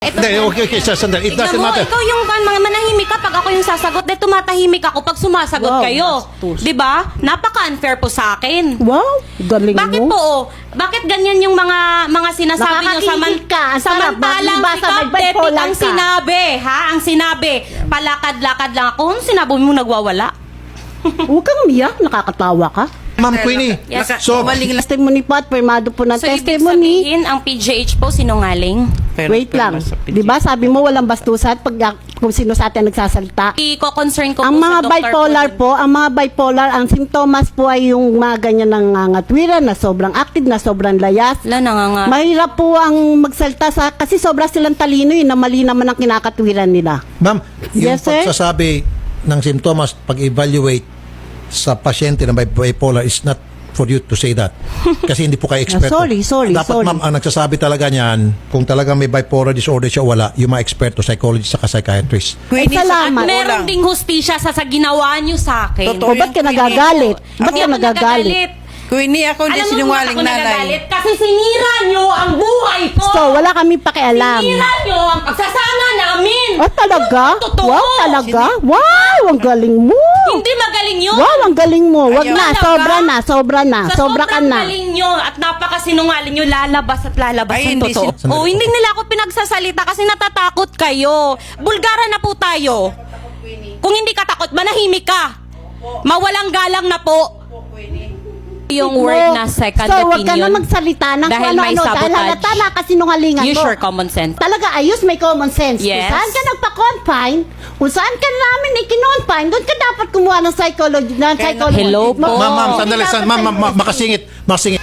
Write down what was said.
Ito Hindi, yan. okay, sandali. It Tignan doesn't mo, matter. ikaw yung manahimik ka pag ako yung sasagot. Dahil tumatahimik ako pag sumasagot Wow, kayo. bastos. Diba? Napaka-unfair po sa akin. Wow, galing Bakit mo. po? Bakit ganyan yung mga sinasabi nyo Nakakakilig ka. Ang sarap. samantalang Maglibasa, ikaw, may Tetik, bipolar ang ka. sinabi, ha? Ang sinabi, palakad-lakad lang ako. Ano sinabi mo nagwawala? Huwag kang umiyak, nakakatawa ka. Ma'am Queenie, Yes. so, Testimony po at firmado po ng So, ibig testimony. sabihin, ang PGH po sinungaling? Wait lang. Di ba sabi mo walang bastusan pag kung sino sa atin nagsasalita? Iko-concern ko Ang po mga sa doktor bipolar din. po, ang mga bipolar, ang simptomas po ay yung mga ganyan ng ngangatwiran na sobrang active, na sobrang layas. Wala, nanganga. Mahirap po ang magsalita sa, kasi sobra silang talino na mali naman ang kinakatwiran nila. ma'am, yung Yes, sir? pagsasabi ng simptomas, pag-evaluate sa pasyente na may bipolar is not for you to say that. Kasi hindi po kayo eksperto. Sorry. Dapat ma'am, ang nagsasabi talaga niyan, kung talaga may bipolar disorder siya o wala, yung mga eksperto, psychologist saka psychiatrist. Ay, At salamat. meron ding hustisya sa ginawa nyo sa akin. O, ba't ka nagagalit? Ba't Hindi ka ako nagagalit? Queenie, ako hindi Alam mo sinungaling bakit ako nanay. nagagalit? Kasi sinira nyo ang buhay ko. So, wala kami pakialam. Sinira nyo ang pagsasama namin. Oh, talaga? Totoo. Wow, talaga? Wow, ang galing mo. Hindi magaling yun. Wow, ang galing mo. Wag Ayaw. na, Talaga? sobra na. Sa Sobra ka sobrang na. galing nyo at napakasinungaling nyo, lalabas at lalabas Ay, ang hindi totoo. Sandali. Oh, hindi nila ako pinagsasalita kasi natatakot kayo. Bulgara na po tayo. Kung hindi ka takot, manahimik ka. Mawalang galang na po. Yung word na second so, wag ka na opinion. magsalita ng Dahil kung may ano-ano. Dahil sabotage. halata na kasinungalingan mo. Use your common sense. Talaga, ayos, may common sense. Yes. Kung saan ka nagpa-confine, kung saan ka namin ikinonfine, doon ka dapat kumuha ng psychology. Hello mo. po. Ma'am, Hindi sandali, dapat ma'am, psychology. makasingit.